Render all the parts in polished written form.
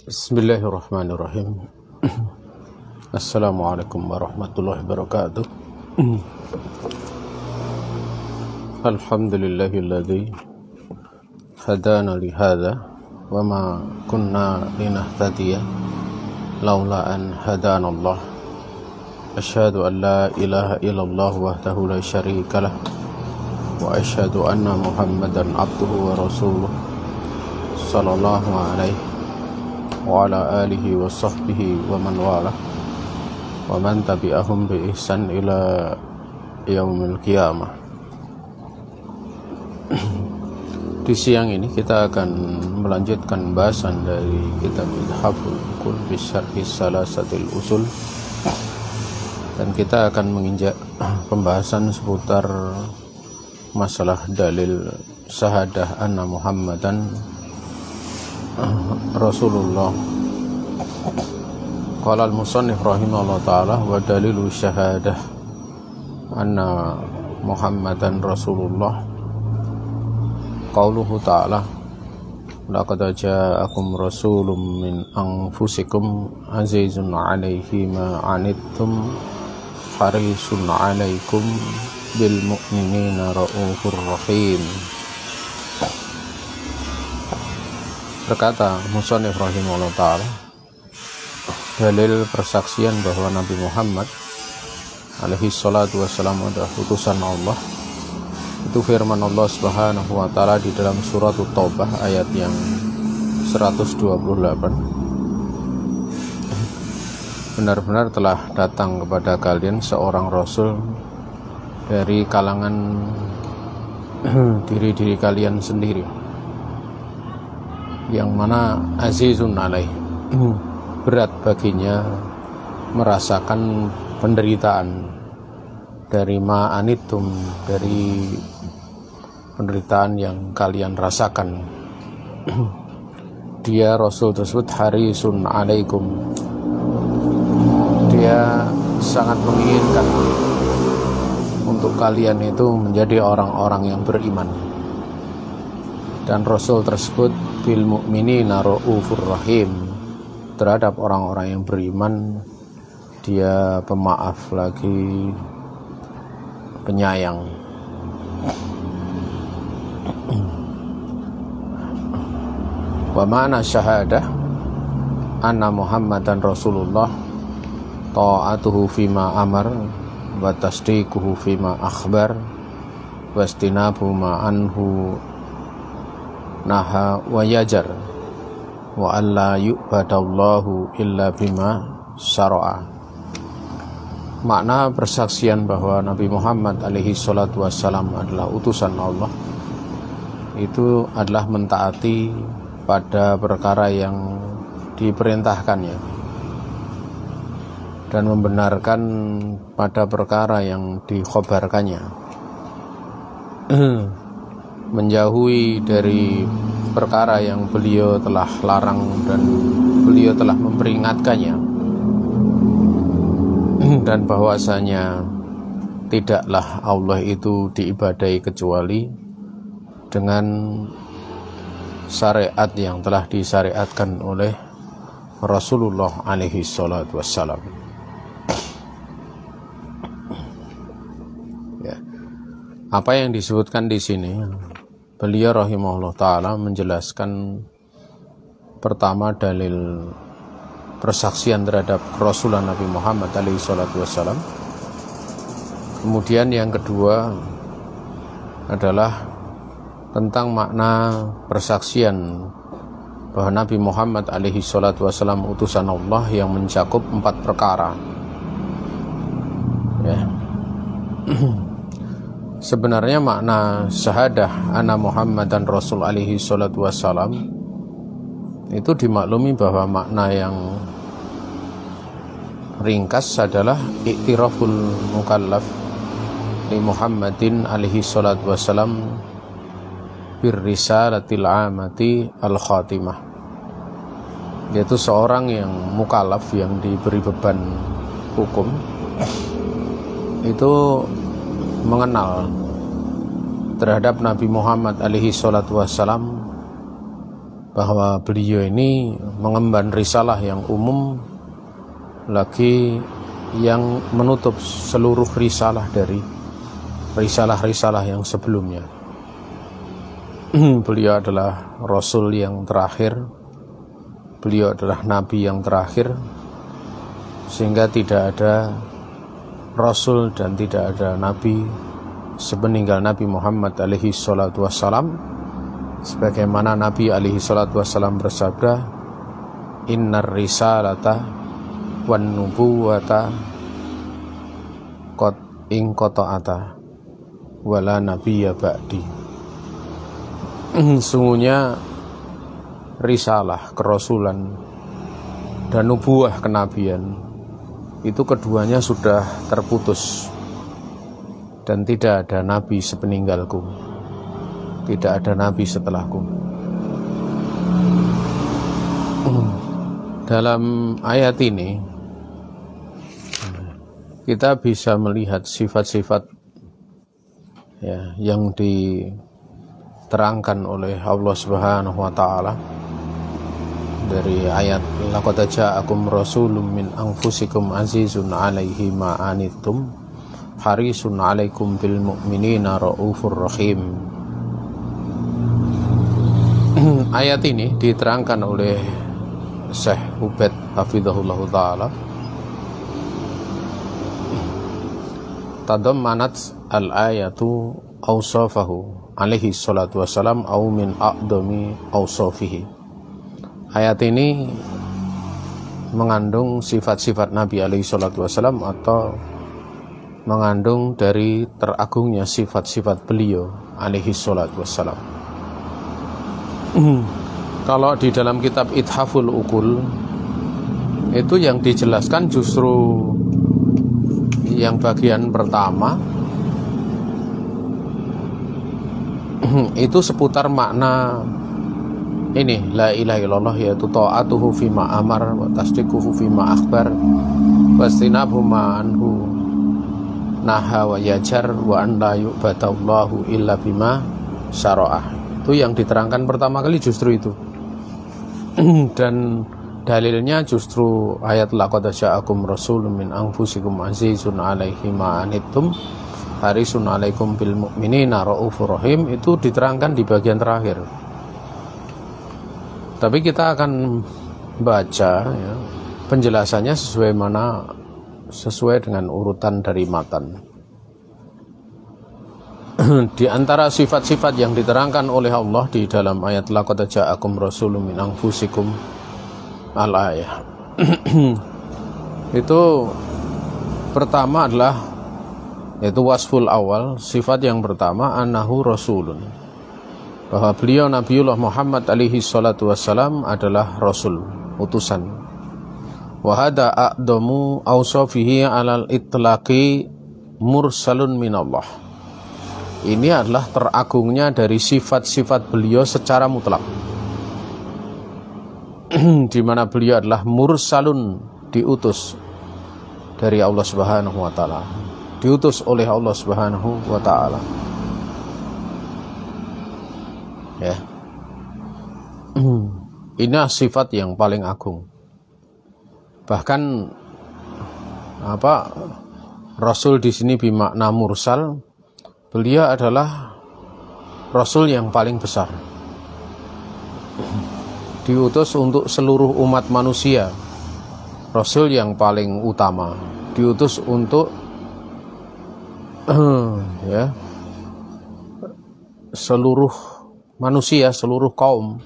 Bismillahirrahmanirrahim. Assalamualaikum warahmatullahi wabarakatuh. Alhamdulillahilladzi hadana li hadza wa ma kunna linahtadiya laula an hadanallah. Asyhadu an la ilaha illallah wahdahu la syarika lah wa asyhadu anna Muhammadan abduhu wa rasuluh sallallahu alaihi wa ala alihi wa sahbihi wa man wala wa man tabi'ahum bi ihsan ila yaumil qiyamah. Di siang ini kita akan melanjutkan bahasan dari kitab Ithaful Uqul bi Syarhi Salasatil Usul, dan kita akan menginjak pembahasan seputar masalah dalil syahadah anna Muhammadan Rasulullah. Qala al-musannif rahimahullah ta'ala wa dalilu syahadah anna Muhammadan Rasulullah qauluhu ta'ala laqad ja'akum rasulun min anfusikum azizun 'alaihi ma 'anittum harisun 'alaikum bil mu'minina raufur rahim. Berkata musannif rahimahullah ta'ala, dalil persaksian bahwa Nabi Muhammad alaihi salatu wassalam adalah utusan Allah itu firman Allah subhanahu wa ta'ala di dalam surat At-Taubah ayat yang 128. Benar-benar telah datang kepada kalian seorang rasul dari kalangan diri-diri kalian sendiri, yang mana azizun alaih, berat baginya merasakan penderitaan dari ma'anitum, dari penderitaan yang kalian rasakan. Dia Rasul tersebut harisun alaikum, dia sangat menginginkan untuk kalian itu menjadi orang-orang yang beriman. Dan Rasul tersebut bil mu'minina raufur rahim, terhadap orang-orang yang beriman dia pemaaf lagi penyayang. Wa ma'na syahadah anna Muhammadan Rasulullah ta'atuhu fima amar wa tasdiquhu fima akhbar wa istinabu ma anhu naha wa yajar wa alla yu'badallahu illa bima syara'a. Makna persaksian bahwa Nabi Muhammad alaihi salatu wassalam adalah utusan Allah itu adalah mentaati pada perkara yang diperintahkannya dan membenarkan pada perkara yang dikhabarkannya, menjauhi dari perkara yang beliau telah larang dan beliau telah memperingatkannya, dan bahwasanya tidaklah Allah itu diibadahi kecuali dengan syariat yang telah disyariatkan oleh Rasulullah alaihi salatu wassalam. Ya. Apa yang disebutkan di sini, beliau rahimahullah ta'ala menjelaskan pertama dalil persaksian terhadap Rasulullah Nabi Muhammad alaihi salatu wassalam. Kemudian yang kedua adalah tentang makna persaksian bahwa Nabi Muhammad alaihi salatu wassalam utusan Allah yang mencakup 4 perkara. Ya. Sebenarnya makna syahadah anna Muhammadan Rasul alaihi salatu wassalam itu dimaklumi bahwa makna yang ringkas adalah iktiraful mukallaf li Muhammadin alaihi salatu wassalam birrisalatil amati al-khatimah, yaitu seorang yang mukallaf yang diberi beban hukum itu mengenal terhadap Nabi Muhammad alaihi salatu wassalam bahwa beliau ini mengemban risalah yang umum, lagi yang menutup seluruh risalah dari risalah-risalah yang sebelumnya. Beliau adalah Rasul yang terakhir, beliau adalah Nabi yang terakhir, sehingga tidak ada Rasul dan tidak ada Nabi sepeninggal Nabi Muhammad alaihi salatu wassalam. Sebagaimana Nabi alaihi salatu wassalam bersabda, innar risalata wan nubuwata qad inqata'ata wala nabiyya ba'di. Sungguhnya risalah, kerasulan, dan nubuah, kenabian, itu keduanya sudah terputus, dan tidak ada nabi sepeninggalku, tidak ada nabi setelahku. Dalam ayat ini kita bisa melihat sifat-sifat ya, yang diterangkan oleh Allah Subhanahu wa taala dari ayat laqad ja'akum rasulun min anfusikum azizun 'alaihi ma anittum harisun 'alaikum bil mu'minina raufur rahim. Ayat ini diterangkan oleh Syekh Ubaid hafizahullah taala, tadammanat al-ayatu awsafahu alaihi salatu wassalam au min a'dami awsafihi. Ayat ini mengandung sifat-sifat Nabi alaihi salatu wassalam atau mengandung dari teragungnya sifat-sifat beliau alaihi salatu wassalam. Kalau di dalam kitab Ithaful Uqul itu yang dijelaskan justru yang bagian pertama itu seputar makna ini la ilaha illallah, yaitu ta'atuhu fima amar wa tasdiquhu fima akhbar wastinabu ma anhu naha wa yajar wa an la yu'badallahu illa bima syara'ah. Itu yang diterangkan pertama kali justru itu. Dan dalilnya justru ayat laqad ja'akum rasulun min anfusikum azizun 'alaihi ma anittum harisun 'alaikum bil mu'minina raufur rahim, itu diterangkan di bagian terakhir. Tapi kita akan baca ya, penjelasannya sesuai dengan urutan dari matan. Di antara sifat-sifat yang diterangkan oleh Allah di dalam ayat laqad ja'akum rasulun min anfusikum al-ayah itu pertama adalah, yaitu wasful awal, sifat yang pertama annahu rasulun, bahwa beliau Nabiullah Muhammad alaihi salatu wassalam adalah rasul, utusan. Wa hada a'damu awsafihi alal itlaqi mursalun minallah. Ini adalah teragungnya dari sifat-sifat beliau secara mutlak, di mana beliau adalah mursalun, diutus dari Allah Subhanahu wa taala, diutus oleh Allah Subhanahu wa taala. Ya. Ini sifat yang paling agung. Bahkan Rasul di sini bermakna mursal. Beliau adalah Rasul yang paling besar, diutus untuk seluruh umat manusia, Rasul yang paling utama, diutus untuk ya, seluruh manusia, seluruh kaum.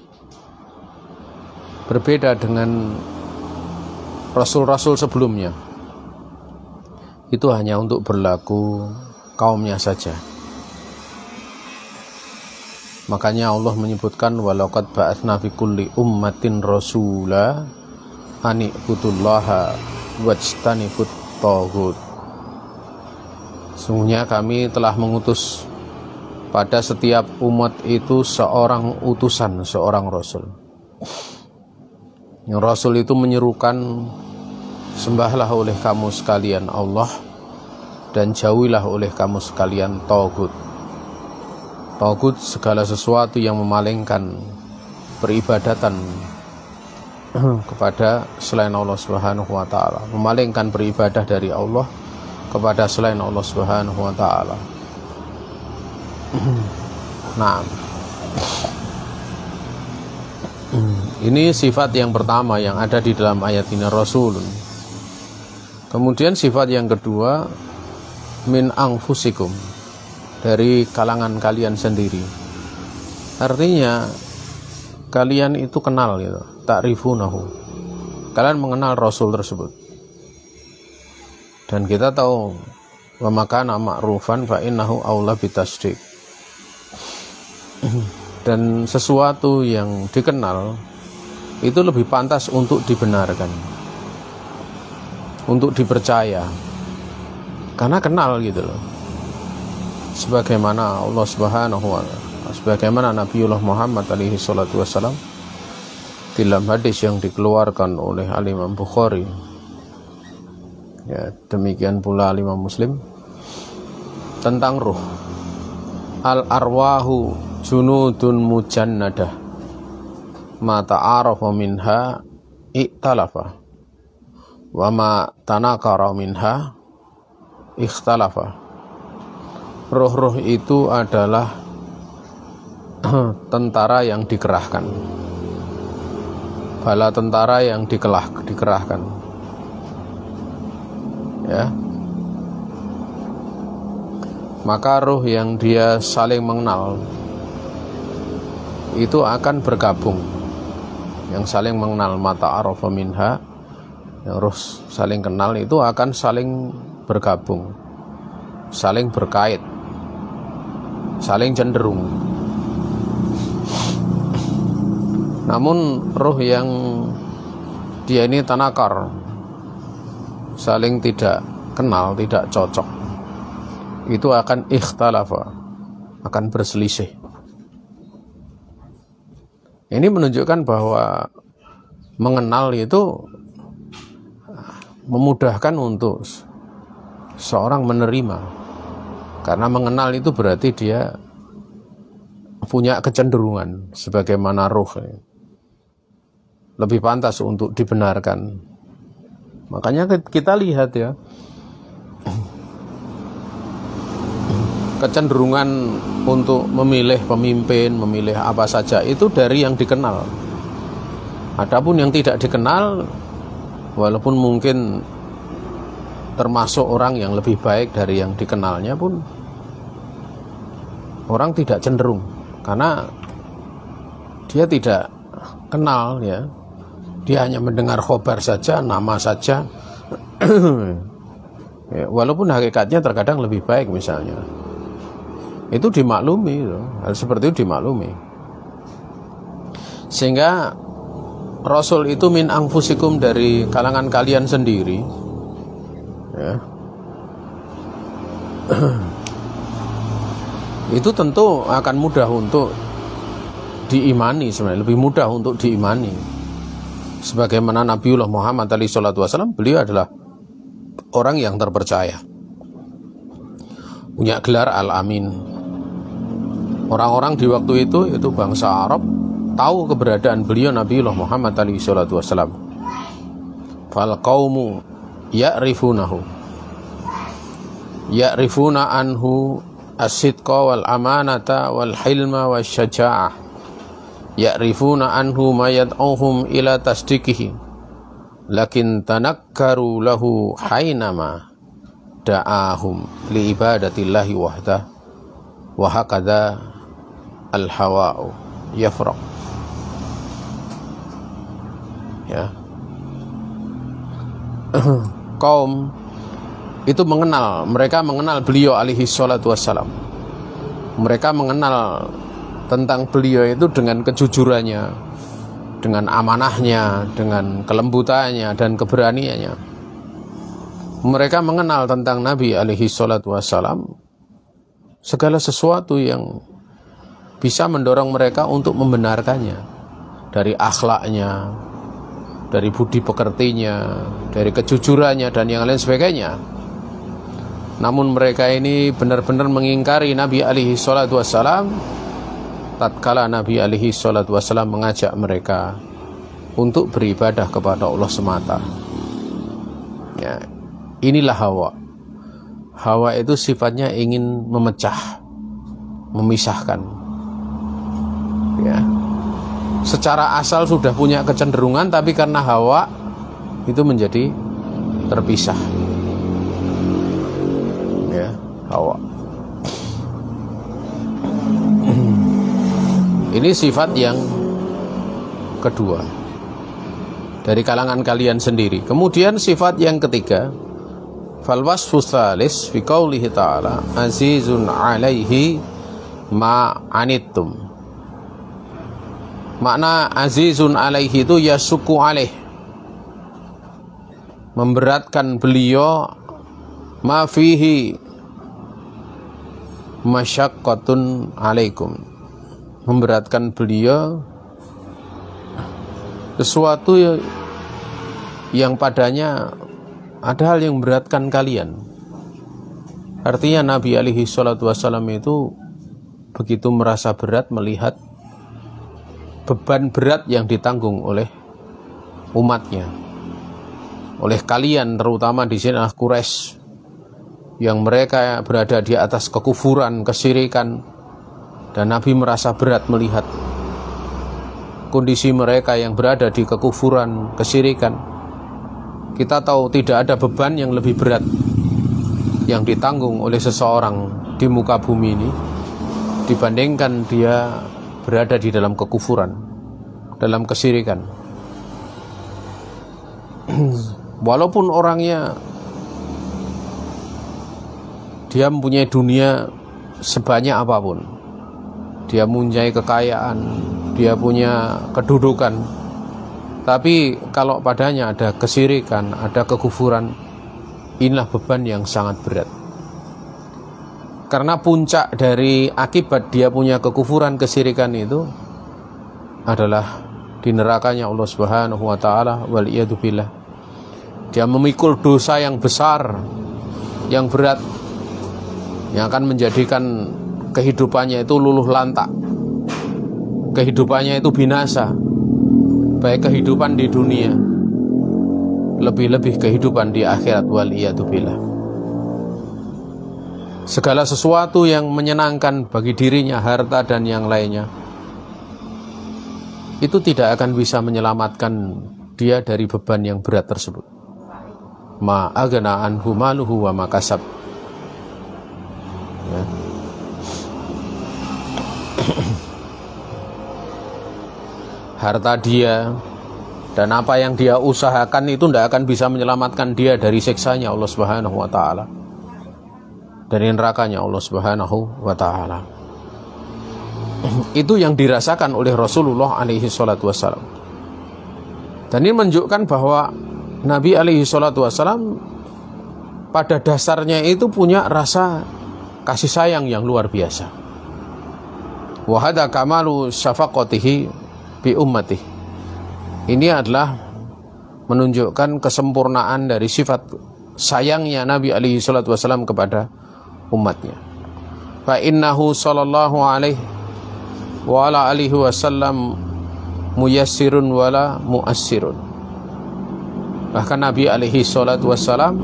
Berbeda dengan Rasul-Rasul sebelumnya, itu hanya untuk berlaku kaumnya saja. Makanya Allah menyebutkan walaqad ba'atsna fi kulli ummatin rasula an i'budullaha wajtanibut taghut. Sungguhnya kami telah mengutus pada setiap umat itu seorang utusan, seorang rasul. Yang rasul itu menyerukan, sembahlah oleh kamu sekalian Allah dan jauhilah oleh kamu sekalian taghut. Taghut segala sesuatu yang memalingkan peribadatan kepada selain Allah Subhanahu wa taala, memalingkan beribadah dari Allah kepada selain Allah Subhanahu wa taala. Nah, ini sifat yang pertama yang ada di dalam ayat ini, Rasulun. Kemudian sifat yang kedua, min anfusikum, dari kalangan kalian sendiri. Artinya kalian itu kenal gitu, ta'rifunahu. Kalian mengenal Rasul tersebut. Dan kita tahu wa makana ma'rufan fa innahu aula bitasdiq. Dan sesuatu yang dikenal itu lebih pantas untuk dibenarkan, untuk dipercaya, karena kenal gitu loh. Sebagaimana Allah Subhanahu wa ta'ala, sebagaimana Nabiullah Muhammad alaihi salatu wassalam dalam hadis yang dikeluarkan oleh Imam Bukhari, ya, demikian pula Imam Muslim, tentang ruh. Al arwahu junudun mujannadah ma ta'arafa minha iktalafa wa ma tanakara minha ikhtalafa. Ruh-ruh itu adalah tentara yang dikerahkan, bala tentara yang dikerahkan, ya. Maka ruh yang dia saling mengenal itu akan bergabung. Yang saling mengenal, mata arafa minha, yang ruh saling kenal itu akan saling bergabung, saling berkait, saling cenderung. Namun ruh yang dia ini tanakar, saling tidak kenal, tidak cocok, itu akan ikhtalafa, akan berselisih. Ini menunjukkan bahwa mengenal itu memudahkan untuk seorang menerima, karena mengenal itu berarti dia punya kecenderungan sebagaimana ruh, lebih pantas untuk dibenarkan. Makanya kita lihat ya, kecenderungan untuk memilih pemimpin, memilih apa saja itu dari yang dikenal. Adapun yang tidak dikenal, walaupun mungkin termasuk orang yang lebih baik dari yang dikenalnya pun, orang tidak cenderung, karena dia tidak kenal, ya. Dia hanya mendengar khobar saja, nama saja. Ya, walaupun hakikatnya terkadang lebih baik misalnya. Itu dimaklumi, hal seperti itu dimaklumi. Sehingga Rasul itu min anfusikum, dari kalangan kalian sendiri, ya. Itu tentu akan mudah untuk diimani, sebenarnya lebih mudah untuk diimani. Sebagaimana Nabiullah Muhammad SAW, beliau adalah orang yang terpercaya, punya gelar Al-Amin. Orang-orang di waktu itu bangsa Arab, tahu keberadaan beliau Nabiullah Muhammad SAW. Fal qaumu ya'rifunahu, ya'rifuna anhu as-sidqa wal amanata wal hilma wasyaja'ah, ya'rifuna anhu ma yad'uhum ila tasdiqihi, lakin tanakkaru lahu hainama da'ahum li ibadatillahi wahdah, wa hakadha al-hawa'u yafraq. Ya. Kaum itu mengenal, mereka mengenal beliau alaihi salatu wassalam. Mereka mengenal tentang beliau itu dengan kejujurannya, dengan amanahnya, dengan kelembutannya dan keberaniannya. Mereka mengenal tentang Nabi alaihi salatu wassalam segala sesuatu yang bisa mendorong mereka untuk membenarkannya, dari akhlaknya, dari budi pekertinya, dari kejujurannya dan yang lain sebagainya. Namun mereka ini benar-benar mengingkari Nabi alaihi salatu wassalam tatkala Nabi alaihi salatu wasallam mengajak mereka untuk beribadah kepada Allah semata. Ya, inilah Hawa. Hawa itu sifatnya ingin memecah, memisahkan. Ya. Secara asal sudah punya kecenderungan, tapi karena hawa itu menjadi terpisah. Ya, hawa. Ini sifat yang kedua dari kalangan kalian sendiri. Kemudian sifat yang ketiga, fal wasfu tsalis fi qoulihi ta'ala azizun 'alaihi ma 'anittum. Makna azizun 'alaihi itu yasuku 'alaih, memberatkan beliau, ma fihi masyaqqatun 'alaikum, memberatkan beliau sesuatu yang padanya ada hal yang memberatkan kalian. Artinya Nabi alaihi salatu wassalam itu begitu merasa berat melihat beban berat yang ditanggung oleh umatnya, oleh kalian, terutama di sini Quraisy, yang mereka berada di atas kekufuran, kesyirikan, dan Nabi merasa berat melihat kondisi mereka yang berada di kekufuran, kesyirikan. Kita tahu tidak ada beban yang lebih berat yang ditanggung oleh seseorang di muka bumi ini dibandingkan dia berada di dalam kekufuran, dalam kesyirikan. Walaupun orangnya dia mempunyai dunia sebanyak apapun, dia mempunyai kekayaan, dia punya kedudukan, tapi kalau padanya ada kesyirikan, ada kekufuran, inilah beban yang sangat berat. Karena puncak dari akibat dia punya kekufuran, kesyirikan itu adalah di nerakanya Allah Subhanahu wa taala, wal iyadu billah. Dia memikul dosa yang besar, yang berat, yang akan menjadikan kehidupannya itu luluh lantak, kehidupannya itu binasa, baik kehidupan di dunia, lebih-lebih kehidupan di akhirat, wal iyadu billah. Segala sesuatu yang menyenangkan bagi dirinya, harta dan yang lainnya, itu tidak akan bisa menyelamatkan dia dari beban yang berat tersebut. Ma aghna anhu maluhu wa ma kasab. Ya. Harta dia dan apa yang dia usahakan itu tidak akan bisa menyelamatkan dia dari siksanya Allah Subhanahu wa taala, dari nerakanya Allah Subhanahu wa taala. Itu yang dirasakan oleh Rasulullah alaihi salatu wassalam. Dan ini menunjukkan bahwa Nabi alaihi salatu wassalam pada dasarnya itu punya rasa kasih sayang yang luar biasa. Wa hadza kamalu syafaqatihi bi ummati. Ini adalah menunjukkan kesempurnaan dari sifat sayangnya Nabi alaihi salatu wasallam kepada umatnya. Fa innahu sallallahu alaihi wa ala alihi wasallam muyassirun wala muassirun. Bahkan Nabi alaihi salatu wasallam,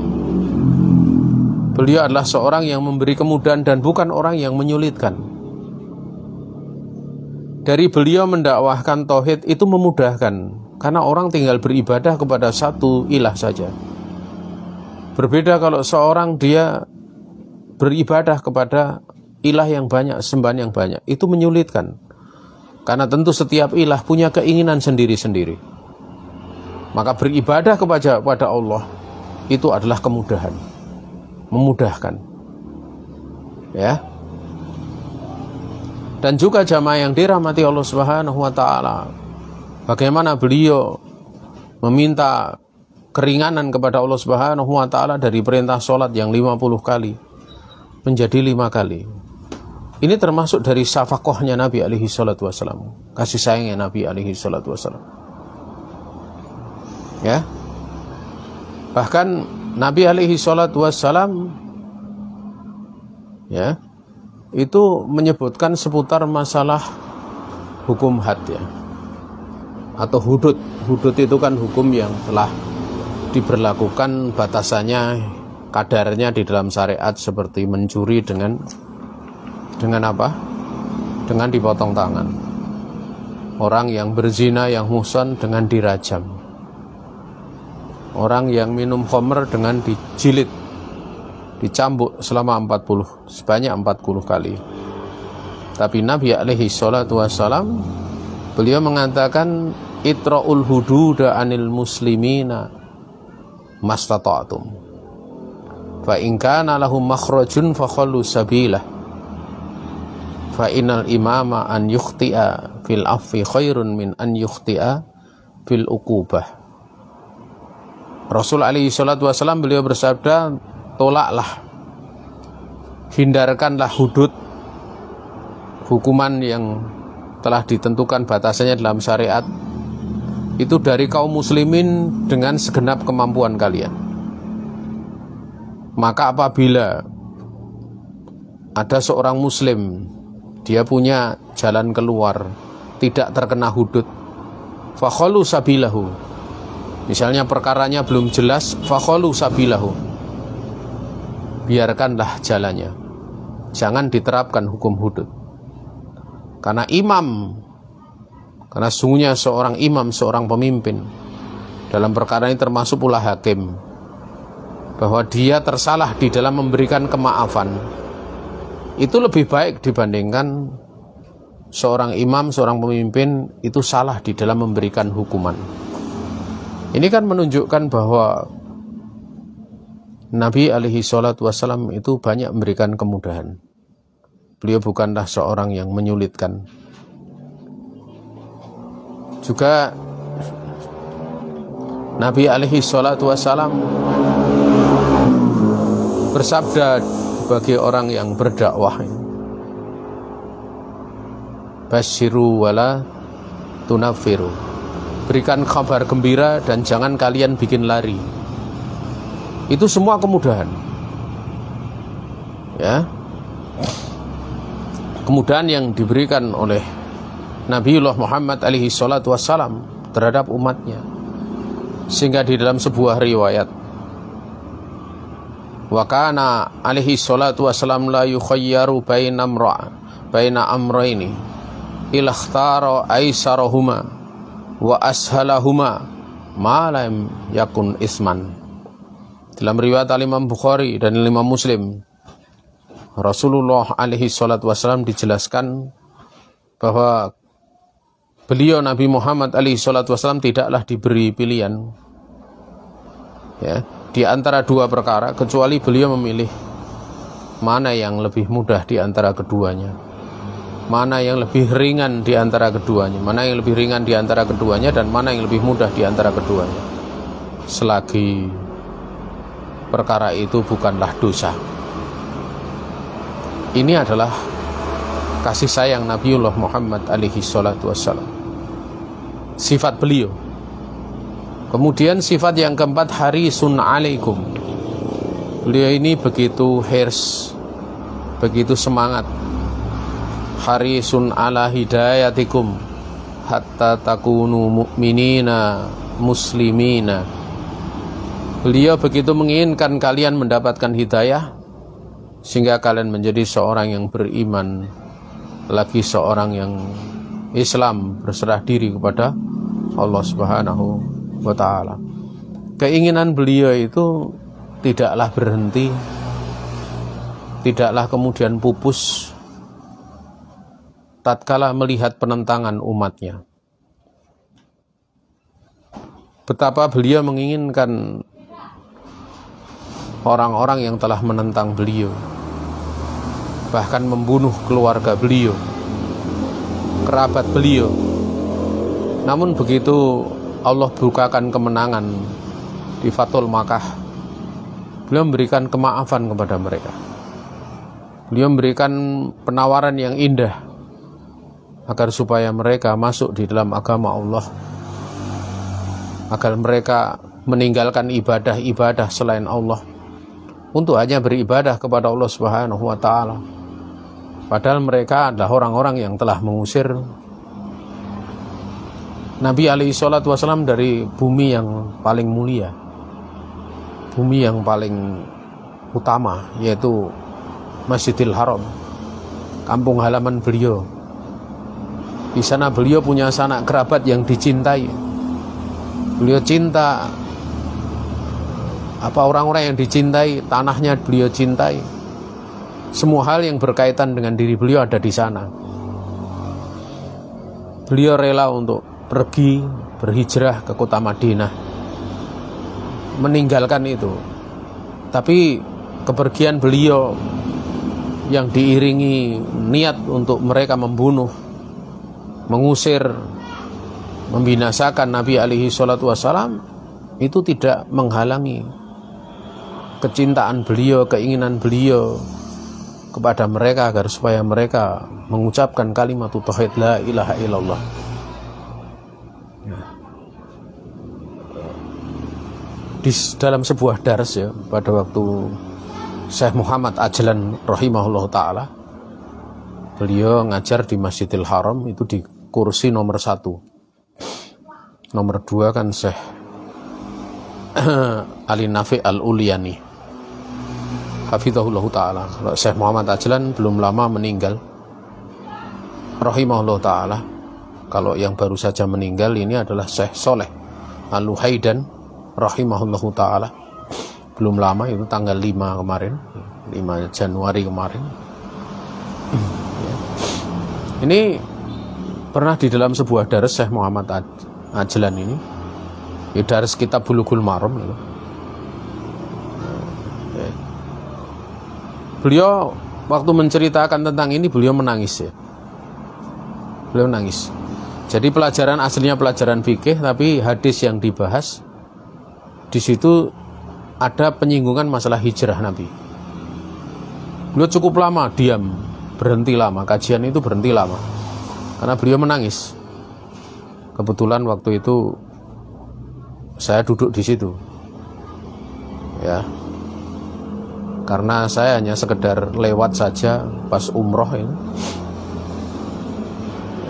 beliau adalah seorang yang memberi kemudahan dan bukan orang yang menyulitkan. Dari beliau mendakwahkan tauhid itu memudahkan, karena orang tinggal beribadah kepada satu ilah saja. Berbeda kalau seorang dia beribadah kepada ilah yang banyak, sembahan yang banyak, itu menyulitkan. Karena tentu setiap ilah punya keinginan sendiri-sendiri. Maka beribadah kepada Allah itu adalah kemudahan, memudahkan. Ya. Dan juga jamaah yang dirahmati Allah Subhanahu wa taala, bagaimana beliau meminta keringanan kepada Allah Subhanahu wa taala dari perintah salat yang 50 kali menjadi 5 kali. Ini termasuk dari syafaqahnya Nabi alaihi salatu wasallam, kasih sayangnya Nabi alaihi salatu wasallam. Ya. Bahkan Nabi alaihi salatu wasallam ya, itu menyebutkan seputar masalah hukum had ya, atau hudud. Hudud itu kan hukum yang telah diberlakukan batasannya, kadarnya di dalam syariat, seperti mencuri dengan apa? Dengan dipotong tangan. Orang yang berzina, yang muhsan, dengan dirajam. Orang yang minum khamr dengan dijilid, dicambuk selama sebanyak 40 kali. Tapi Nabi alaihi salatu wassalam, beliau mengatakan itra'ul hududa anil muslimina mastata'tum fa in kana lahum makhrajun fakhallu sabilah fa innal imama an yukhti'a fil afwi khairun min an yukhti'a fil uqubah. Rasul alaihi salatu wassalam beliau bersabda, tolaklah, hindarkanlah hudud, hukuman yang telah ditentukan batasannya dalam syariat itu dari kaum muslimin dengan segenap kemampuan kalian. Maka apabila ada seorang muslim, dia punya jalan keluar, tidak terkena hudud, fakhalu sabilahu, misalnya perkaranya belum jelas, fakhalu sabilahu, biarkanlah jalannya, jangan diterapkan hukum hudud. Karena sungguhnya seorang imam, seorang pemimpin dalam perkara ini termasuk pula hakim, bahwa dia tersalah di dalam memberikan kemaafan, itu lebih baik dibandingkan seorang imam, seorang pemimpin itu salah di dalam memberikan hukuman. Ini kan menunjukkan bahwa Nabi alaihi salatu wassalam itu banyak memberikan kemudahan. Beliau bukanlah seorang yang menyulitkan. Juga Nabi alaihi salatu wassalam bersabda bagi orang yang berdakwah, basyiru wala tunafiru, berikan kabar gembira dan jangan kalian bikin lari. Itu semua kemudahan, ya, kemudahan yang diberikan oleh Nabiullah Muhammad alaihi salatu wassalam terhadap umatnya. Sehingga di dalam sebuah riwayat, wa kana alaihi salatu wassalam la yukhayyaru baina amrayni ila ikhtara aisarahuma wa ashalahuma ma lam yakun isman. Dalam riwayat Imam Bukhari dan Imam Muslim, Rasulullah alaihi salatu wassalam dijelaskan bahwa beliau Nabi Muhammad alaihi salatu wassalam tidaklah diberi pilihan, ya, di antara dua perkara, kecuali beliau memilih mana yang lebih mudah di antara keduanya, mana yang lebih ringan di antara keduanya, mana yang lebih ringan di antara keduanya, dan mana yang lebih mudah di antara keduanya, selagi perkara itu bukanlah dosa. Ini adalah kasih sayang Nabiullah Muhammad alaihi salatu wassalam, sifat beliau. Kemudian sifat yang keempat, harisun alaikum. Beliau ini begitu hirs, begitu semangat. Harisun ala hidayatikum hatta takunu mu'minina muslimina. Beliau begitu menginginkan kalian mendapatkan hidayah sehingga kalian menjadi seorang yang beriman, lagi seorang yang Islam, berserah diri kepada Allah Subhanahu wa ta'ala. Keinginan beliau itu tidaklah berhenti, tidaklah kemudian pupus tatkala melihat penentangan umatnya. Betapa beliau menginginkan orang-orang yang telah menentang beliau, bahkan membunuh keluarga beliau, kerabat beliau. Namun begitu Allah bukakan kemenangan di Fathul Makkah, beliau memberikan kemaafan kepada mereka. Beliau memberikan penawaran yang indah agar supaya mereka masuk di dalam agama Allah, agar mereka meninggalkan ibadah-ibadah selain Allah untuk hanya beribadah kepada Allah Subhanahu wa ta'ala. Padahal mereka adalah orang-orang yang telah mengusir Nabi alaihi salatu wasallam dari bumi yang paling mulia, bumi yang paling utama, yaitu Masjidil Haram, kampung halaman beliau. Di sana beliau punya sanak kerabat yang dicintai. Beliau cinta orang-orang yang dicintai, tanahnya beliau cintai. Semua hal yang berkaitan dengan diri beliau ada di sana. Beliau rela untuk pergi berhijrah ke kota Madinah, meninggalkan itu. Tapi kepergian beliau yang diiringi niat untuk mereka membunuh, mengusir, membinasakan Nabi alaihi salatu wassalam, itu tidak menghalangi kecintaan beliau, keinginan beliau kepada mereka agar supaya mereka mengucapkan kalimat tauhid la ilaha illallah. Di dalam sebuah dars ya, pada waktu Syekh Muhammad Ajlan rahimahullah ta'ala, beliau ngajar di Masjidil Haram itu di kursi nomor 1. Nomor 2 kan Syekh Ali Nafi Al-Uliani hafizahullah ta'ala. Syekh Muhammad Ajlan belum lama meninggal rahimahullah ta'ala. Kalau yang baru saja meninggal ini adalah Syekh Soleh Al-Luhaidan rahimahullah ta'ala. Belum lama, itu tanggal 5 kemarin, 5 Januari kemarin. Ini pernah di dalam sebuah dars Syekh Muhammad Ajlan ini, ya dars kitab Bulughul Maram gitu. Beliau waktu menceritakan tentang ini beliau menangis ya. Beliau nangis. Jadi pelajaran aslinya pelajaran fikih, tapi hadis yang dibahas di situ ada penyinggungan masalah hijrah Nabi. Beliau cukup lama diam, berhenti lama, kajian itu berhenti lama karena beliau menangis. Kebetulan waktu itu saya duduk di situ, ya, karena saya hanya sekedar lewat saja pas umroh ini.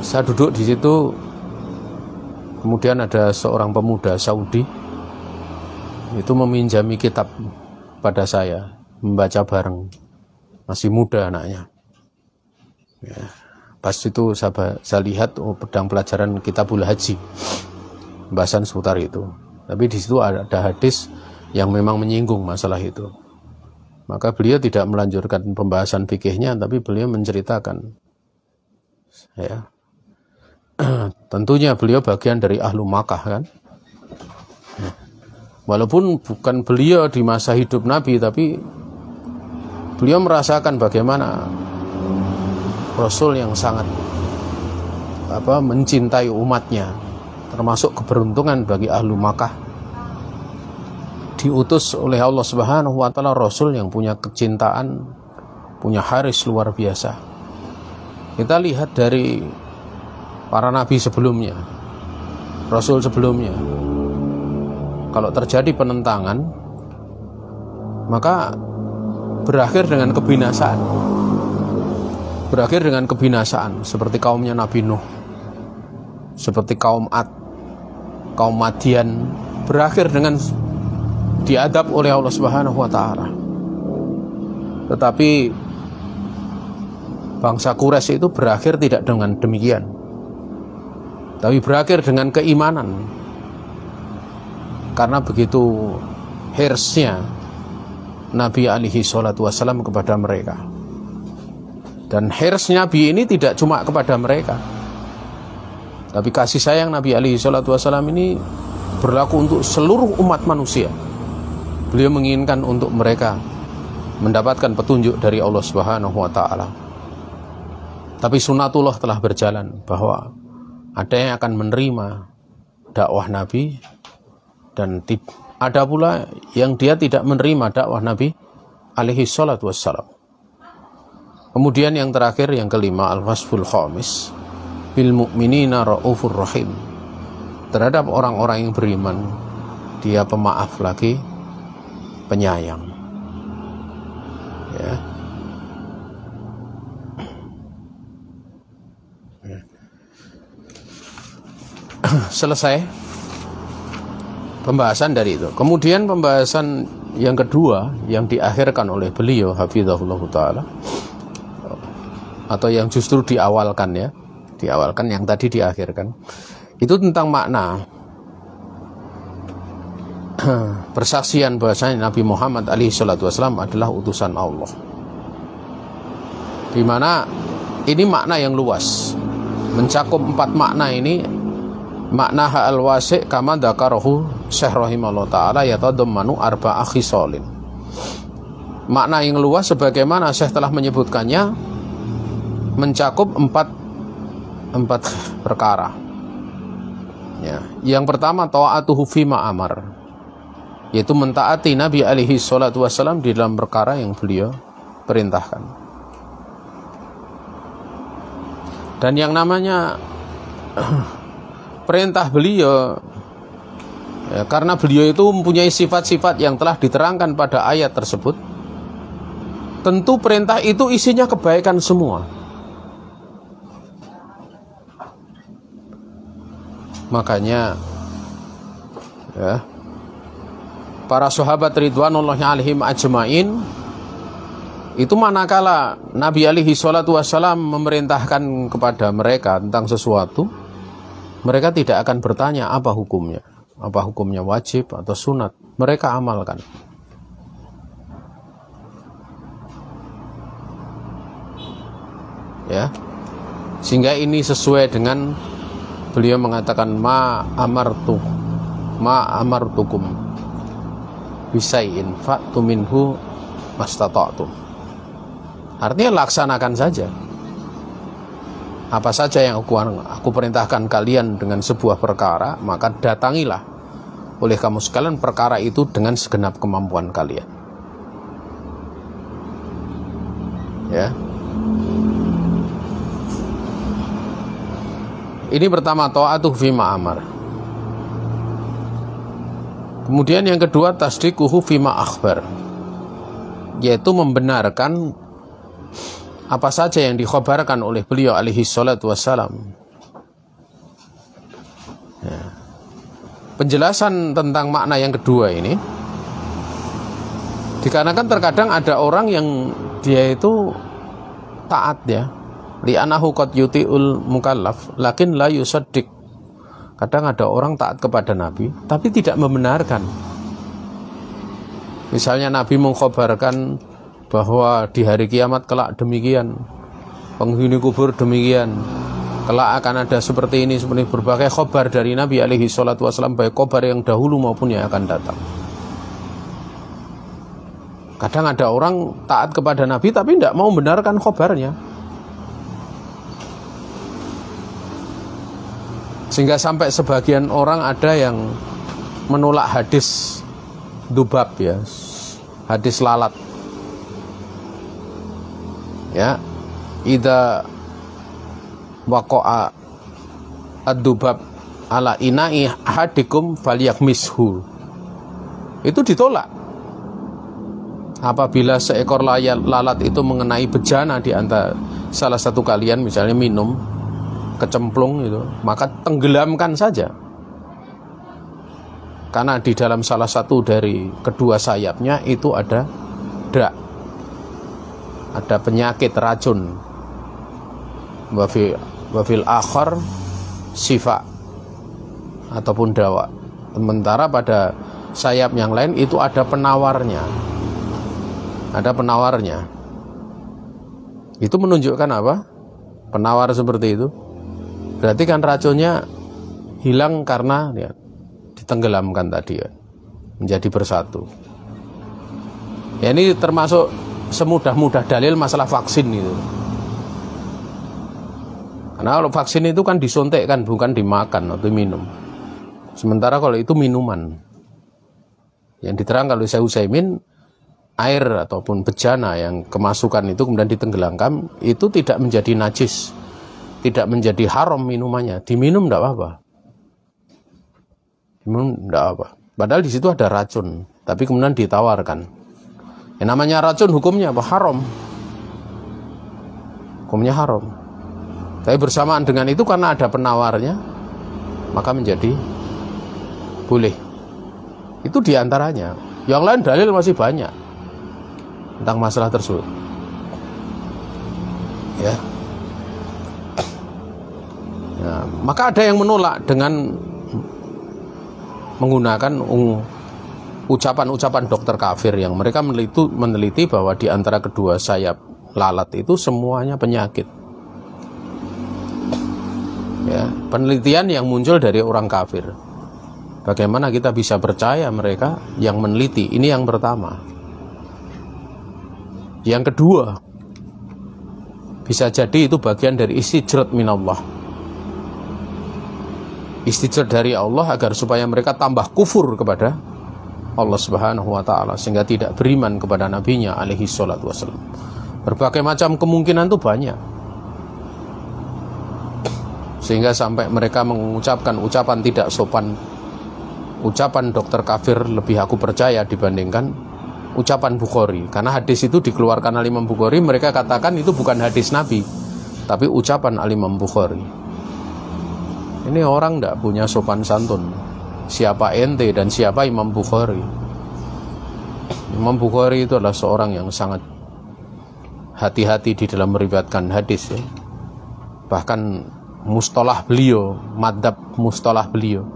Saya duduk di situ, kemudian ada seorang pemuda Saudi itu meminjami kitab pada saya, membaca bareng, masih muda anaknya. Ya, pas itu saya lihat pedang pelajaran Kitabul Haji, pembahasan seputar itu. Tapi di situ ada hadis yang memang menyinggung masalah itu. Maka beliau tidak melanjutkan pembahasan fikihnya, tapi beliau menceritakan. Ya, tentunya beliau bagian dari ahlu Makkah kan. Walaupun bukan beliau di masa hidup Nabi, tapi beliau merasakan bagaimana Rasul yang sangat mencintai umatnya, termasuk keberuntungan bagi ahlu Makkah diutus oleh Allah Subhanahu wa taala Rasul yang punya kecintaan, punya haris luar biasa. Kita lihat dari para nabi sebelumnya, Rasul sebelumnya, kalau terjadi penentangan maka berakhir dengan kebinasaan. Berakhir dengan kebinasaan seperti kaumnya Nabi Nuh, seperti kaum Ad, kaum Madian, berakhir dengan diadab oleh Allah Subhanahu wa taala. Tetapi bangsa Quraisy itu berakhir tidak dengan demikian, tapi berakhir dengan keimanan. Karena begitu hirsnya Nabi alaihi salatu wassalam kepada mereka. Dan hirs Nabi ini tidak cuma kepada mereka, tapi kasih sayang Nabi alaihi salatu wassalam ini berlaku untuk seluruh umat manusia. Beliau menginginkan untuk mereka mendapatkan petunjuk dari Allah Subhanahu wa taala. Tapi sunatullah telah berjalan bahwa ada yang akan menerima dakwah Nabi, dan ada pula yang dia tidak menerima dakwah Nabi alaihi salatu wassalam. Kemudian yang terakhir, yang kelima, al-wasful khamis, bil mu'minina ra'ufur rahim. Terhadap orang-orang yang beriman, dia pemaaf lagi, penyayang. Ya. selesai pembahasan dari itu. Kemudian pembahasan yang kedua yang diakhirkan oleh beliau hafizahullah taala, atau yang justru diawalkan ya, diawalkan yang tadi diakhirkan, itu tentang makna persaksian bahwasanya Nabi Muhammad alaihi salatu wasallam adalah utusan Allah. Di mana ini makna yang luas, mencakup 4 makna ini. Makna ha'al wasi' kama dzakarahu Syekh rahimahullah taala yatadammanu arba'a khisalin. Makna yang luas sebagaimana Syekh telah menyebutkannya mencakup 4 perkara. Ya, yang pertama ta'atuhu fima amar, yaitu mentaati Nabi alaihi salatu wassalam di dalam perkara yang beliau perintahkan. Dan yang namanya perintah beliau ya, karena beliau itu mempunyai sifat-sifat yang telah diterangkan pada ayat tersebut, tentu perintah itu isinya kebaikan semua. Makanya ya, para sahabat ridwanullahi alaihim ajmain itu manakala Nabi alaihi salatu wassalam memerintahkan kepada mereka tentang sesuatu, mereka tidak akan bertanya apa hukumnya wajib atau sunat, mereka amalkan. Ya, sehingga ini sesuai dengan beliau mengatakan ma amartukum bisai'in fa'tu minhu mastata'tum. Artinya laksanakan saja. Apa saja yang aku perintahkan kalian dengan sebuah perkara, maka datangilah oleh kamu sekalian perkara itu dengan segenap kemampuan kalian. Ya. Ini pertama, ta'atuh fima amar. Kemudian yang kedua, tasdiquhu fima akhbar, yaitu membenarkan apa saja yang dikhabarkan oleh beliau alaihi salatu wassalam. Ya. Penjelasan tentang makna yang kedua ini, dikarenakan terkadang ada orang yang dia itu taat ya, li'anahu qad yuti'ul mukallaf lakin la yusaddiq. Kadang ada orang taat kepada Nabi tapi tidak membenarkan. Misalnya Nabi mengkhabarkan bahwa di hari kiamat kelak demikian, penghuni kubur demikian, kelak akan ada seperti ini, seperti berbagai khabar dari Nabi alaihi salatu wasallam, baik khabar yang dahulu maupun yang akan datang. Kadang ada orang taat kepada Nabi tapi tidak mau membenarkan khabarnya, sehingga sampai sebagian orang ada yang menolak hadis dubab ya, hadis lalat ya, idza waqa'a ad-dubab ala ina'i ahadikum falyakmishu. Itu ditolak. Apabila seekor lalat itu mengenai bejana di antara salah satu kalian, misalnya minum, kecemplung itu, maka tenggelamkan saja. Karena di dalam salah satu dari kedua sayapnya itu ada dak, ada penyakit racun. Wafil akhar sifa ataupun dawa. Sementara pada sayap yang lain itu ada penawarnya. Ada penawarnya. Itu menunjukkan apa? Penawar seperti itu berarti kan racunnya hilang karena ya, ditenggelamkan tadi ya, menjadi bersatu. Ya, ini termasuk semudah-mudah dalil masalah vaksin itu. Karena kalau vaksin itu kan disuntikkan, bukan dimakan atau minum. Sementara kalau itu minuman, yang diterangkan oleh Syekh Utsaimin, air ataupun bejana yang kemasukan itu kemudian ditenggelamkan, itu tidak menjadi najis, tidak menjadi haram minumannya. Diminum tidak apa-apa. Diminum tidak apa. Padahal di situ ada racun, tapi kemudian ditawarkan. Yang namanya racun hukumnya apa? Haram. Hukumnya haram. Tapi bersamaan dengan itu karena ada penawarnya, maka menjadi boleh. Itu diantaranya. Yang lain dalil masih banyak tentang masalah tersebut. Ya. Ya, maka ada yang menolak dengan menggunakan ucapan-ucapan dokter kafir yang mereka meneliti bahwa di antara kedua sayap lalat itu semuanya penyakit. Ya, penelitian yang muncul dari orang kafir. Bagaimana kita bisa percaya mereka yang meneliti? Ini yang pertama. Yang kedua, bisa jadi itu bagian dari istijrad minallah. Istijrad dari Allah agar supaya mereka tambah kufur kepada Allah Subhanahu wa ta'ala, sehingga tidak beriman kepada nabinya alaihi salatu wassalam. Berbagai macam kemungkinan itu banyak, sehingga sampai mereka mengucapkan ucapan tidak sopan. Ucapan dokter kafir lebih aku percaya dibandingkan ucapan Bukhari, karena hadis itu dikeluarkan oleh Imam Bukhari. Mereka katakan itu bukan hadis Nabi, tapi ucapan Imam Bukhari. Ini orang tidak punya sopan santun. Siapa ente dan siapa Imam Bukhari? Imam Bukhari itu adalah seorang yang sangat hati-hati di dalam meriwayatkan hadis, ya. Bahkan mustalah beliau, madhab mustalah beliau,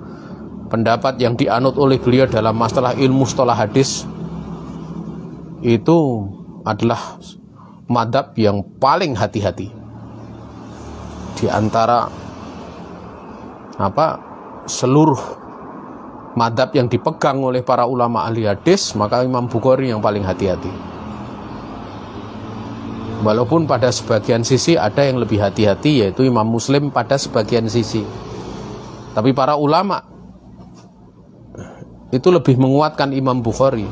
pendapat yang dianut oleh beliau dalam masalah ilmu mustalah hadis itu adalah madhab yang paling hati-hati di antara seluruh madhab yang dipegang oleh para ulama ahli hadis. Maka Imam Bukhari yang paling hati-hati, walaupun pada sebagian sisi ada yang lebih hati-hati, yaitu Imam Muslim pada sebagian sisi. Tapi para ulama itu lebih menguatkan Imam Bukhari,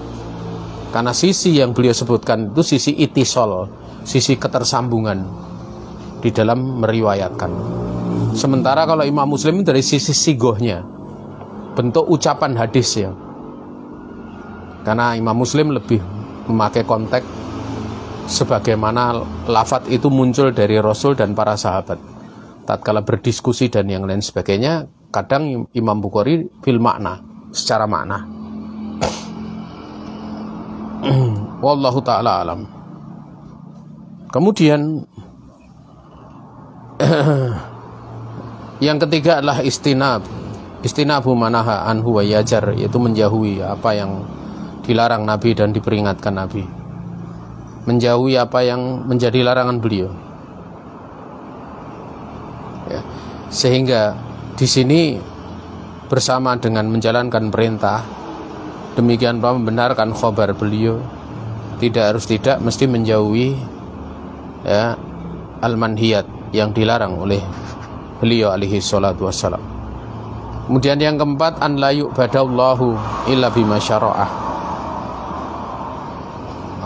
karena sisi yang beliau sebutkan itu sisi itisol, sisi ketersambungan di dalam meriwayatkan. Sementara kalau Imam Muslim dari sisi sigohnya, bentuk ucapan hadisnya, karena Imam Muslim lebih memakai konteks sebagaimana lafadz itu muncul dari Rasul dan para sahabat tatkala berdiskusi dan yang lain sebagainya. Kadang Imam Bukhari fil makna, secara makna. Wallahu ta'ala alam. Kemudian yang ketiga adalah istinabu manaha anhu wa yajar, yaitu menjauhi apa yang dilarang Nabi dan diperingatkan Nabi, menjauhi apa yang menjadi larangan beliau, ya. Sehingga di sini bersama dengan menjalankan perintah, demikian pula membenarkan khabar beliau, tidak harus tidak mesti menjauhi, ya, al-manhiyat yang dilarang oleh beliau alaihi salatu wassalam. Kemudian yang keempat, an la yu'badallahu illa bima syara'ah.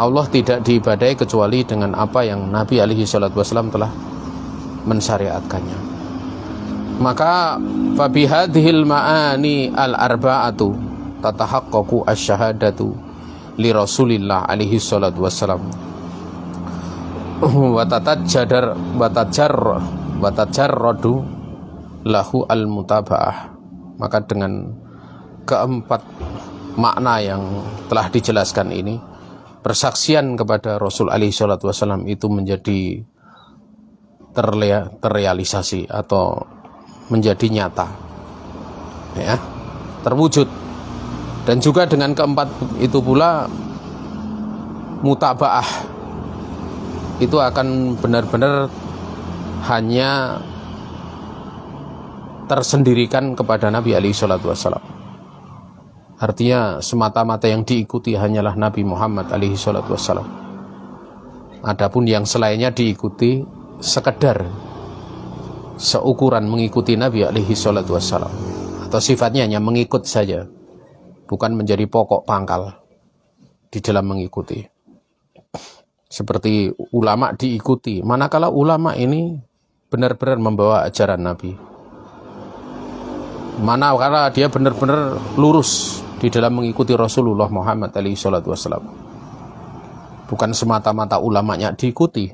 Allah tidak diibadai kecuali dengan apa yang Nabi alaihi salatu wassalam telah mensyariatkannya. Maka fabihadhil ma'ani al-arba'atu tatahaqqaqu asyhadatu li Rasulillah alaihi salatu wassalam wa tatajarradu lahu al-mutaba'ah. Maka dengan keempat makna yang telah dijelaskan ini, persaksian kepada Rasul alaihi salatu wassalam itu menjadi terrealisasi atau menjadi nyata, ya, terwujud. Dan juga dengan keempat itu pula mutaba'ah itu akan benar-benar hanya tersendirikan kepada Nabi alaihi salatu wassalam. Artinya semata-mata yang diikuti hanyalah Nabi Muhammad alaihi salatu wassalam. Adapun yang selainnya diikuti sekedar seukuran mengikuti Nabi alaihi salatu wassalam, atau sifatnya hanya mengikut saja, bukan menjadi pokok pangkal di dalam mengikuti. Seperti ulama diikuti, manakala ulama ini benar-benar membawa ajaran Nabi, manakala dia benar-benar lurus di dalam mengikuti Rasulullah Muhammad alaihi salatu wassalam. Bukan semata-mata ulamanya diikuti,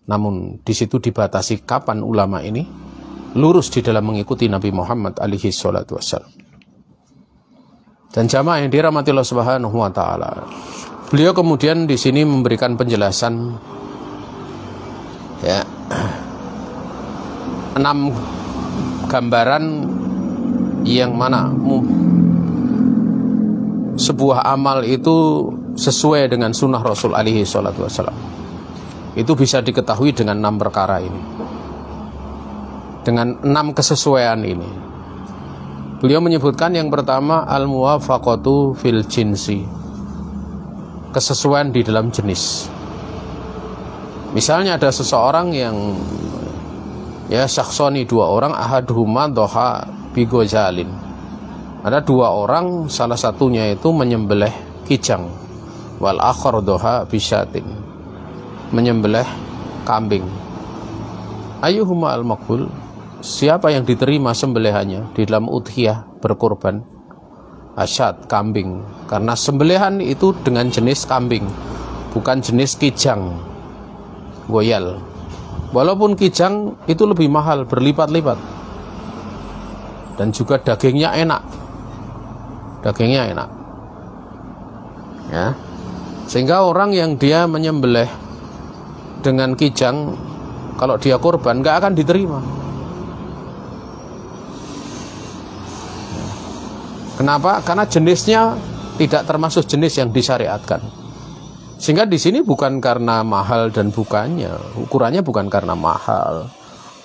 namun di situ dibatasi kapan ulama ini lurus di dalam mengikuti Nabi Muhammad alaihi salatu wassalam. Dan jamaah yang dirahmati Allah Subhanahu wa taala, beliau kemudian di sini memberikan penjelasan 6 gambaran yang mana sebuah amal itu sesuai dengan sunnah Rasul alaihi salatu wassalam. Itu bisa diketahui dengan 6 perkara ini, dengan 6 kesesuaian ini. Beliau menyebutkan yang pertama al-muwafaqatu fil jinsi, kesesuaian di dalam jenis. Misalnya ada seseorang yang syakhsoni, 2 orang, ahaduhuma doha bigozalin. Ada 2 orang, salah satunya itu menyembelih kijang, wal akhar doha bisyatin, menyembelih kambing. Ayyuhuma al-maqbul, siapa yang diterima sembelihannya di dalam udhiyah, berkorban? Asyad, kambing, karena sembelihan itu dengan jenis kambing, bukan jenis kijang, goyal. Walaupun kijang itu lebih mahal, berlipat-lipat, dan juga dagingnya enak, ya. Sehingga orang yang dia menyembelih dengan kijang, kalau dia korban nggak akan diterima. Kenapa? Karena jenisnya tidak termasuk jenis yang disyariatkan. Sehingga di sini bukan karena mahal dan bukannya, ukurannya bukan karena mahal,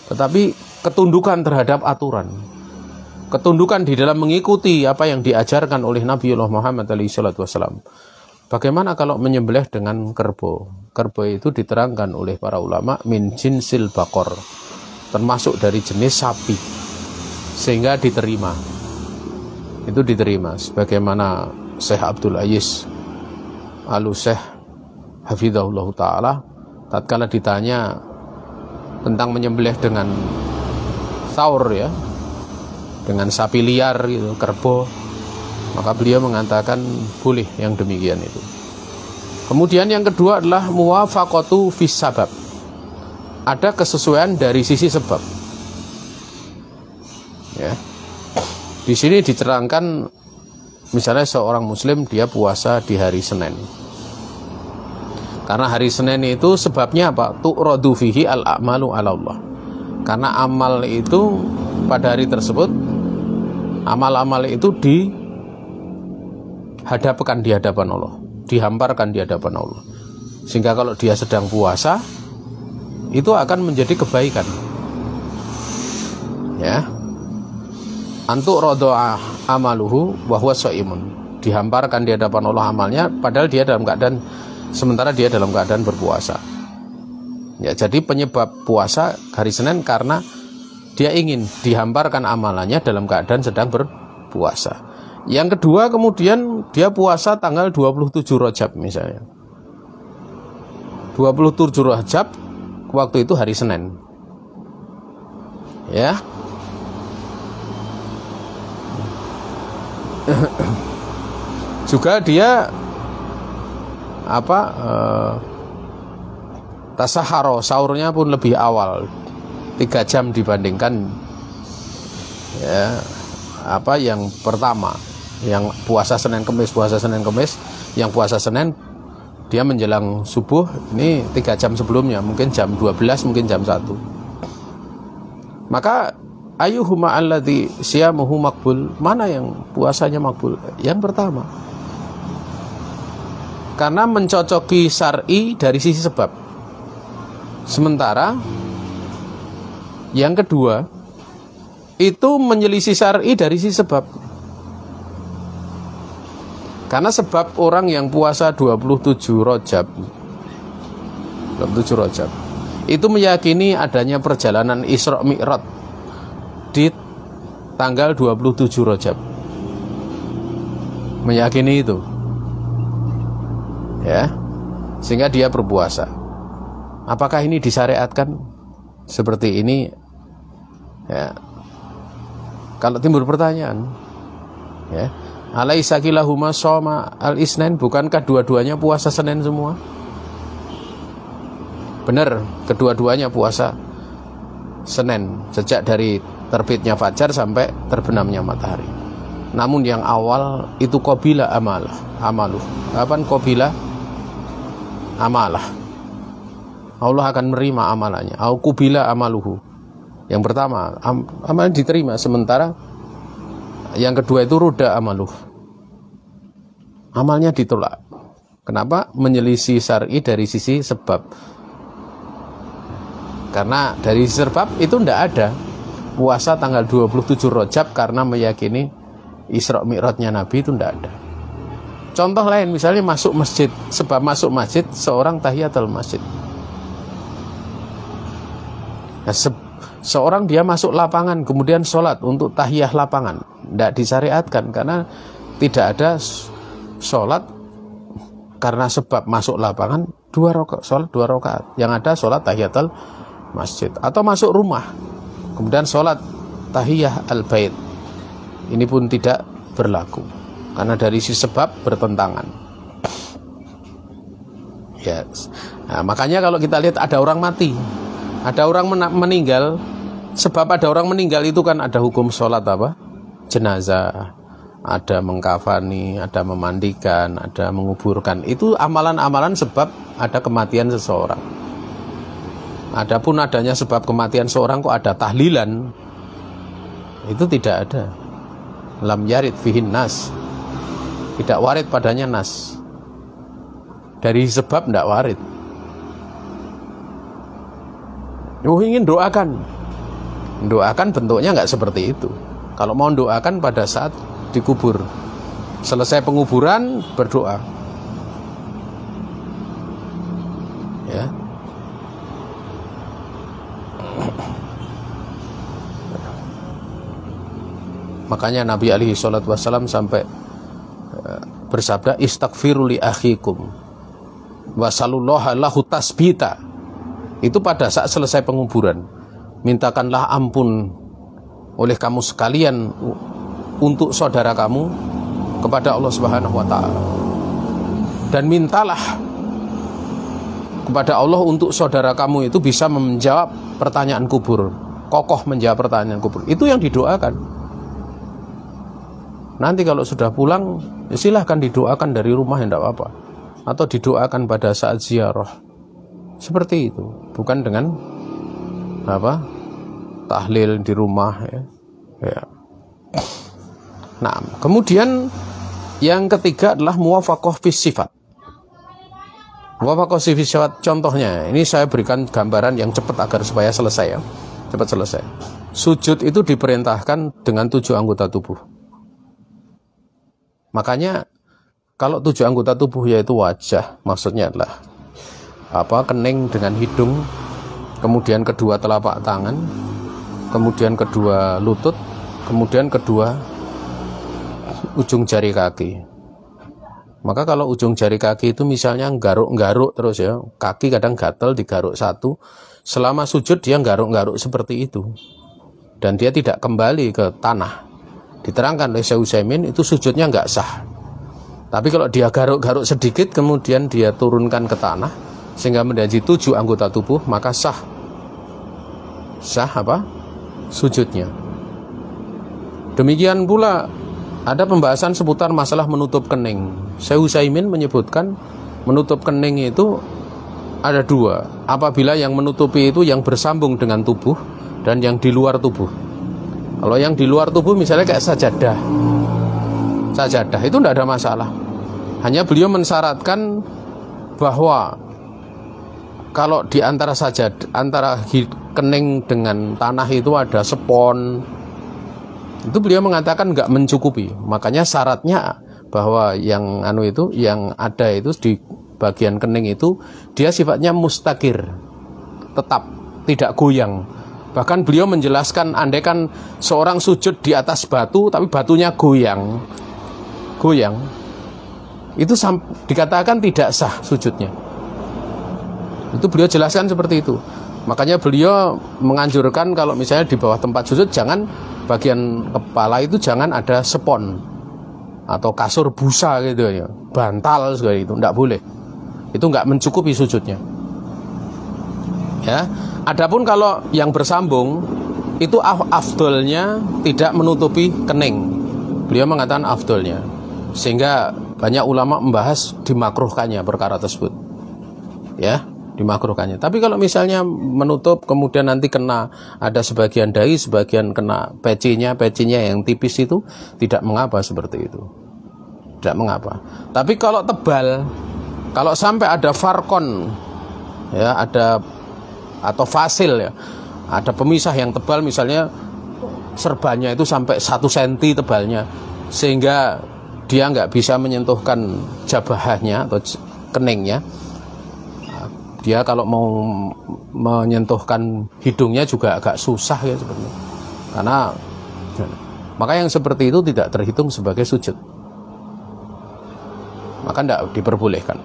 tetapi ketundukan terhadap aturan, ketundukan di dalam mengikuti apa yang diajarkan oleh Nabiullah Muhammad SAW. Bagaimana kalau menyembelih dengan kerbau? Kerbau itu diterangkan oleh para ulama min jinsil bakor, termasuk dari jenis sapi, sehingga diterima. Itu diterima, sebagaimana Syekh Abdul Aziz Al-Syekh hafizahullah ta'ala tatkala ditanya tentang menyembelih dengan thaur, ya, dengan sapi liar gitu, kerbau, maka beliau mengatakan boleh yang demikian itu. Kemudian yang kedua adalah muwafaqatu fis sabab, ada kesesuaian dari sisi sebab, ya. Di sini diterangkan, misalnya seorang muslim dia puasa di hari Senin. Karena hari Senin itu sebabnya apa? Tu'radu fihi al-a'malu 'ala Allah. Karena amal itu pada hari tersebut, amal-amal itu dihadapkan di hadapan Allah, dihamparkan di hadapan Allah. Sehingga kalau dia sedang puasa, itu akan menjadi kebaikan. Ya. Antuk rodoa amaluhu wahwa so'imun, dihamparkan di hadapan Allah amalnya, padahal dia dalam keadaan, sementara dia dalam keadaan berpuasa. Ya, jadi penyebab puasa hari Senin karena dia ingin dihamparkan amalannya dalam keadaan sedang berpuasa. Yang kedua, kemudian dia puasa tanggal 27 Rajab misalnya. 27 Rajab waktu itu hari Senin. Ya. Juga dia tasaharo, sahurnya pun lebih awal 3 jam dibandingkan yang pertama, yang puasa Senin Kemis. Yang puasa Senin dia menjelang subuh ini 3 jam sebelumnya, mungkin jam 12, mungkin jam 1. Maka ayyuhuma alladhi siyamuhu makbul, mana yang puasanya makbul? Yang pertama, karena mencocoki syar'i dari sisi sebab. Sementara yang kedua itu menyelisih syar'i dari sisi sebab. Karena sebab orang yang puasa 27 Rajab itu meyakini adanya perjalanan Isra Mi'raj di tanggal 27 Rajab, meyakini itu, ya, sehingga dia berpuasa. Apakah ini disyariatkan seperti ini? Ya, kalau timbul pertanyaan, ya, alaisa kilahuma shoma al-isnain, bukankah dua-duanya puasa Senin semua? Benar, kedua-duanya puasa Senin, sejak dari terbitnya fajar sampai terbenamnya matahari. Namun yang awal itu qabila amaluh. Apa qabila amalah? Allah akan menerima amalannya. Au qabila amaluhu. Yang pertama, amal diterima, sementara yang kedua itu ruda amaluh. Amalnya ditolak. Kenapa? Menyelisih syar'i dari sisi sebab. Karena dari sebab itu tidak ada puasa tanggal 27 Rajab karena meyakini Isra Mi'rajnya Nabi, itu tidak ada. Contoh lain, misalnya masuk masjid, sebab masuk masjid seorang tahiyatul masjid. Nah, seorang dia masuk lapangan kemudian sholat untuk tahiyah lapangan, tidak disyariatkan karena tidak ada sholat karena sebab masuk lapangan 2 rakaat, sholat 2 rakaat. Yang ada sholat tahiyatul masjid. Atau masuk rumah kemudian sholat tahiyah al-bait, ini pun tidak berlaku karena dari sisi sebab bertentangan. Yes. Nah, makanya kalau kita lihat ada orang mati, ada orang meninggal, sebab ada orang meninggal itu kan ada hukum sholat apa? Jenazah, ada mengkafani, ada memandikan, ada menguburkan. Itu amalan-amalan sebab ada kematian seseorang. Adapun adanya sebab kematian seorang kok ada tahlilan, itu tidak ada. Lam yarid fihin nas, tidak warid padanya nas. Dari sebab tidak warid. Ingin doakan bentuknya nggak seperti itu. Kalau mau doakan pada saat dikubur, selesai penguburan berdoa, ya. Makanya Nabi alaihi salatu wassalam sampai bersabda, istaghfiru li akhikum wasallallahu lahu tasbita. Itu pada saat selesai penguburan, mintakanlah ampun oleh kamu sekalian untuk saudara kamu kepada Allah Subhanahu wa taala, dan mintalah kepada Allah untuk saudara kamu itu bisa menjawab pertanyaan kubur, kokoh menjawab pertanyaan kubur. Itu yang didoakan. Nanti kalau sudah pulang, ya silahkan didoakan dari rumah, tidak apa-apa. Atau didoakan pada saat ziarah. Seperti itu. Bukan dengan apa? Tahlil di rumah. Ya. Nah, kemudian yang ketiga adalah muwafaqah fis sifat. Muwafaqah fis sifat, contohnya, ini saya berikan gambaran yang cepat agar supaya selesai ya. Cepat selesai. Sujud itu diperintahkan dengan 7 anggota tubuh. Makanya kalau 7 anggota tubuh yaitu wajah, maksudnya adalah kening dengan hidung, kemudian kedua telapak tangan, kemudian kedua lutut, kemudian kedua ujung jari kaki. Maka kalau ujung jari kaki itu misalnya nggaruk-nggaruk terus ya, kaki kadang gatel digaruk satu, selama sujud dia nggaruk-nggaruk seperti itu dan dia tidak kembali ke tanah. Diterangkan oleh Syekh Utsaimin, itu sujudnya nggak sah. Tapi kalau dia garuk-garuk sedikit kemudian dia turunkan ke tanah sehingga menjadi 7 anggota tubuh, maka sah apa? Sujudnya. Demikian pula ada pembahasan seputar masalah menutup kening. Syekh Utsaimin menyebutkan menutup kening itu ada 2. Apabila yang menutupi itu yang bersambung dengan tubuh dan yang di luar tubuh. Kalau yang di luar tubuh misalnya kayak sajadah itu tidak ada masalah. Hanya beliau mensyaratkan bahwa kalau di antara antara kening dengan tanah itu ada spon, itu beliau mengatakan nggak mencukupi. Makanya syaratnya bahwa yang yang ada itu di bagian kening itu dia sifatnya mustakir, tetap tidak goyang. Bahkan beliau menjelaskan, andaikan seorang sujud di atas batu tapi batunya goyang, itu dikatakan tidak sah sujudnya. Itu beliau jelaskan seperti itu. Makanya beliau menganjurkan kalau misalnya di bawah tempat sujud, jangan bagian kepala itu jangan ada spon atau kasur busa gitu ya, bantal segala itu, tidak boleh. Itu nggak mencukupi sujudnya. Ya. Adapun kalau yang bersambung itu afdolnya tidak menutupi kening. Beliau mengatakan afdolnya. Sehingga banyak ulama membahas dimakruhkannya perkara tersebut. Ya, dimakruhkannya. Tapi kalau misalnya menutup kemudian nanti kena ada sebagian dahi, sebagian kena pecinya yang tipis itu tidak mengapa seperti itu. Tidak mengapa. Tapi kalau tebal, kalau sampai ada farkon, ya ada atau fasil ya, ada pemisah yang tebal misalnya serbannya itu sampai 1 cm tebalnya sehingga dia nggak bisa menyentuhkan jabahnya atau keningnya. Dia kalau mau menyentuhkan hidungnya juga agak susah ya sebenarnya. Karena maka yang seperti itu tidak terhitung sebagai sujud. Maka tidak diperbolehkan.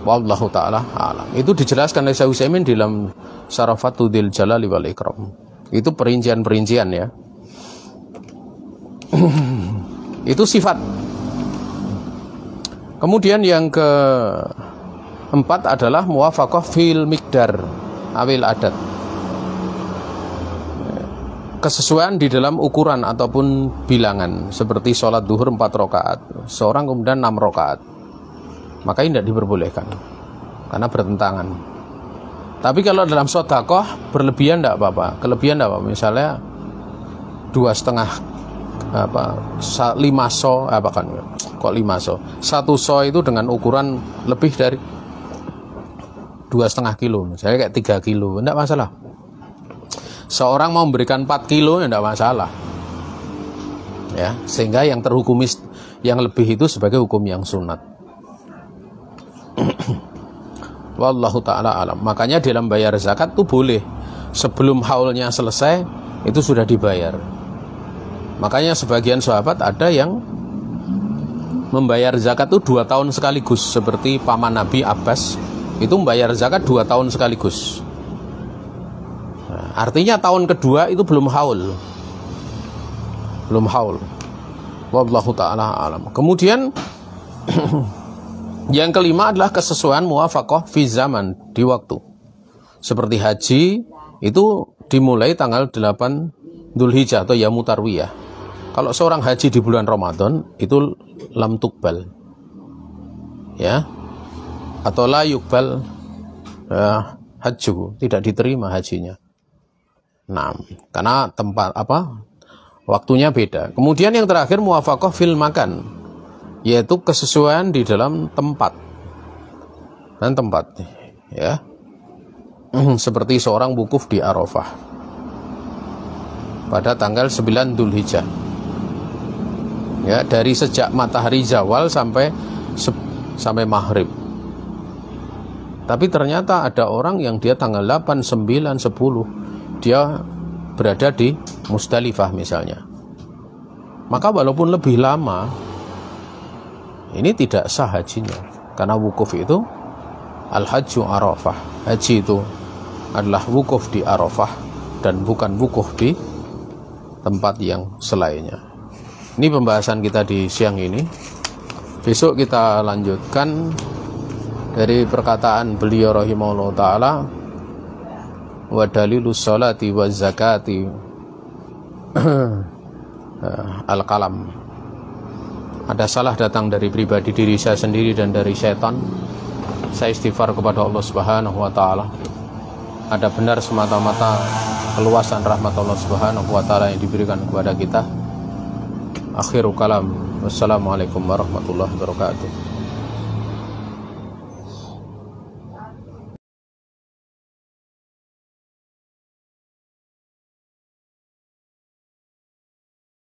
Wallahu ta'ala a'lam. Itu dijelaskan oleh Syekh Utsaimin dalam Syarah Fathul Jalali wal Ikram. Itu perincian-perincian ya. Itu sifat. Kemudian yang keempat adalah muwafaqah fil miqdar awil adat. Kesesuaian di dalam ukuran ataupun bilangan. Seperti sholat duhur 4 rakaat, seorang kemudian 6 rakaat. Maka ini tidak diperbolehkan karena bertentangan. Tapi kalau dalam sedekah berlebihan tidak apa-apa. Kelebihan tidak apa-apa. Misalnya 2,5 5 so apa kan? Kok 5 so? 1 so itu dengan ukuran lebih dari 2,5 kilo. Misalnya kayak 3 kilo, tidak masalah. Seorang mau memberikan 4 kilo tidak masalah. Ya, sehingga yang terhukumi yang lebih itu sebagai hukum yang sunat. Wallahu ta'ala alam. Makanya dalam bayar zakat itu boleh sebelum haulnya selesai itu sudah dibayar. Makanya sebagian sahabat ada yang membayar zakat itu 2 tahun sekaligus. Seperti paman Nabi Abbas itu membayar zakat 2 tahun sekaligus. Nah, artinya tahun kedua itu belum haul. Belum haul. Wallahu ta'ala alam. Kemudian yang kelima adalah kesesuaian muwafaqah fi zaman, di waktu. Seperti haji itu dimulai tanggal 8 Dzulhijjah atau Yaumut Tarwiyah. Kalau seorang haji di bulan Ramadan itu lam tuqbal. Ya. Atau la yuqbal hajju, tidak diterima hajinya. Nah, karena tempat waktunya beda. Kemudian yang terakhir muwafaqah fil makan, yaitu kesesuaian di dalam tempat dan tempat ya. Seperti seorang wukuf di Arafah pada tanggal 9 Dzulhijjah ya, dari sejak matahari zawal sampai maghrib. Tapi ternyata ada orang yang dia tanggal 8, 9, 10 dia berada di Musdalifah misalnya. Maka walaupun lebih lama, ini tidak sah hajinya. Karena wukuf itu al-hajju Arafah. Haji itu adalah wukuf di Arafah dan bukan wukuf di tempat yang selainnya. Ini pembahasan kita di siang ini. Besok kita lanjutkan dari perkataan beliau rahimahullah ta'ala, wa dalilus salati wa zakati al-qalam. Ada salah datang dari pribadi diri saya sendiri dan dari syaitan. Saya istighfar kepada Allah Subhanahu wa taala. Ada benar semata-mata keluasan rahmat Allah Subhanahu wa taala yang diberikan kepada kita. Akhirul kalam. Wassalamualaikum warahmatullahi wabarakatuh.